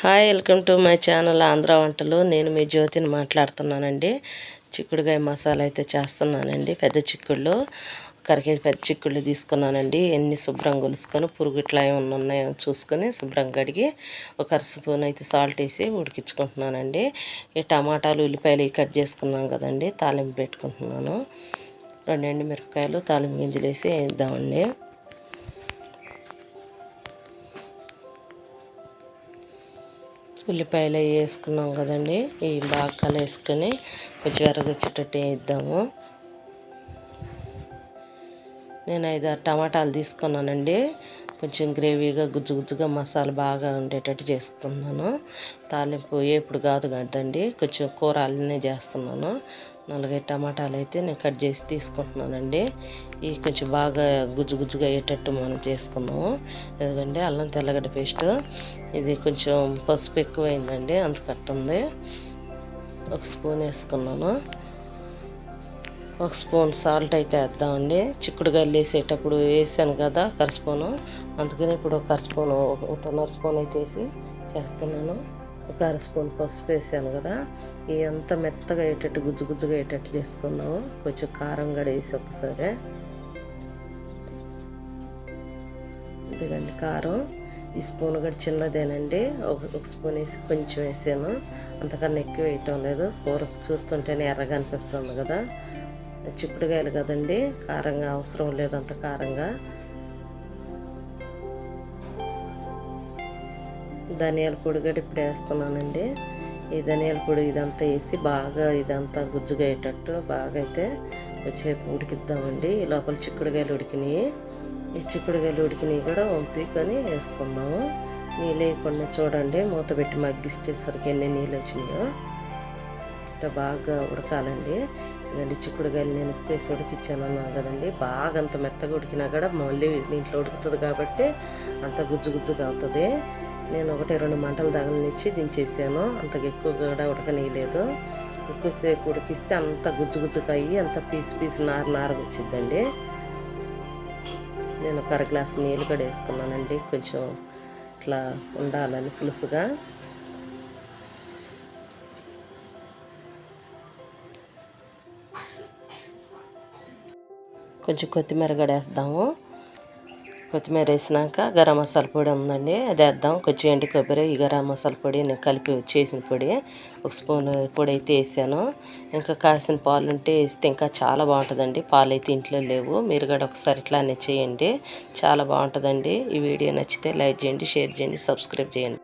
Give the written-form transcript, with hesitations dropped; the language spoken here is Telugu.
Hi, welcome to my channel Andhra వంటలు. నేను మీ జ్యోతిని మాట్లాడుతున్నానండి. చిక్కుడుకాయ మసాలా అయితే చేస్తున్నానండి. పెద్ద చిక్కుళ్ళు, కరికేది పెద్ద చిక్కుళ్ళు తీసుకున్నానండి. ఎన్ని శుభ్రంగా గొలుసుకొని పురుగు ఇట్లా ఏమన్నా ఉన్నాయో చూసుకొని శుభ్రంగా కడిగి ఒక స్పూన్ అయితే సాల్ట్ వేసి ఉడికించుకుంటున్నానండి. ఈ టమాటాలు ఉల్లిపాయలు కట్ చేసుకున్నాం కదండి, తాలింపు పెట్టుకుంటున్నాను. 2 ఎండుమిరపకాయలు తాలింపు గింజలు వేసి వేద్దామండి. ఉల్లిపాయలు వేసుకున్నాం కదండి, ఈ బాగా కలిపేసుకొని కొంచెం ఎర్రగొచ్చేటట్టు వేద్దాము. నేను 5-6 టమాటాలు తీసుకున్నానండి. కొంచెం గ్రేవీగా గుజ్జుగా మసాలా బాగా ఉండేటట్టు చేసుకున్నాను. తాలింపు ఎప్పుడు కాదు కదండి, కొంచెం కూర అల్లనే చేస్తున్నాను. 4-5 టమాటాలు అయితే నేను కట్ చేసి తీసుకుంటున్నానండి. ఇవి కొంచెం బాగా గుజ్జుగా అయ్యేటట్టు మనం చేసుకున్నాము. ఎందుకంటే అల్లం తెల్లగడ్డ పేస్ట్, ఇది కొంచెం పసుపు ఎక్కువైందండి, అంత కట్టుంది. 1 స్పూన్ వేసుకున్నాను. 1 స్పూన్ సాల్ట్ అయితే వేద్దామండి. చిక్కుడుకాయలు వేసేటప్పుడు వేసాను కదా 1 స్పూను, అందుకని ఇప్పుడు 1 స్పూను 1.5 స్పూన్ అయితే వేసి చేస్తున్నాను. 1 స్పూన్ పసుపు వేసాను కదా, ఇవంతా మెత్తగా అయ్యేటట్టు గుజ్జుగా అయ్యేటట్టు చేసుకున్నాము. కొంచెం కారం కూడా వేసి ఒకసారి, ఇదిగండి కారం. ఈ స్పూన్ కూడా చిన్నదేనండి, 1 స్పూన్ వేసి కొంచెం వేసాను, అంతకన్నా ఎక్కువ వేయటం లేదు. కూర చూస్తుంటేనే ఎర్రగా అనిపిస్తుంది కదా, చిక్కుడుకాయలు కదండి, కారంగా అవసరం లేదు అంత కారంగా. ధనియాల పొడి కూడా ఇప్పుడు వేస్తున్నానండి. ఈ ధనియాల పొడి ఇదంతా వేసి బాగా ఇదంతా గుజ్జుగా అయ్యేటట్టు బాగా అయితే కొంచెంసేపు ఉడికిద్దామండి. ఈ లోపల చిక్కుడుకాయలు ఉడికినాయి. ఈ చిక్కుడుకాయలు ఉడికినవి కూడా వంపుకొని వేసుకుందాము. నీళ్ళు వేయకుండా చూడండి, మూత పెట్టి మగ్గిస్తేసరికి ఎన్ని నీళ్ళు వచ్చినాయో. ఇట్లా బాగా ఉడకాలండి. ఇలాంటి చిక్కుడుకాయలు నేను ఉప్పు వేసి ఉడికిచ్చాను అన్నాను కదండి, బాగా అంత మెత్తగా ఉడికినా కూడా మళ్ళీ దీంట్లో ఉడుకుతుంది కాబట్టి అంత గుజ్జుగా అవుతుంది. నేను 1-2 మంటలు తగలనిచ్చి దించేసాను, అంతగా ఎక్కువ కూడా ఉడకనీయలేదు. ఎక్కువసేపు ఉడికిస్తే అంత గుజ్జుగా అయ్యి అంత పీసు నారగా వచ్చిద్దండి. నేను 1 గ్లాసు నీళ్ళు కూడా వేసుకున్నానండి, కొంచెం ఇట్లా ఉండాలని పులుసుగా. కొంచెం కొత్తిమీర కూడా వేద్దాము. కొత్తిమీర వేసినాక గరం మసాలా పొడి ఉందండి, అది వేద్దాం. కొంచెం ఎండు కొబ్బరి, ఈ గరం మసాలా పొడి నేను కలిపి చేసిన పొడి 1 స్పూన్ పొడి అయితే వేసాను. ఇంకా కాసిన పాలు ఉంటే వేస్తే ఇంకా చాలా బాగుంటుందండి. పాలు అయితే ఇంట్లో లేవు, మీరు కూడా ఒకసారి ఇట్లానే చేయండి, చాలా బాగుంటుందండి. ఈ వీడియో నచ్చితే లైక్ చేయండి, షేర్ చేయండి, సబ్స్క్రైబ్ చేయండి.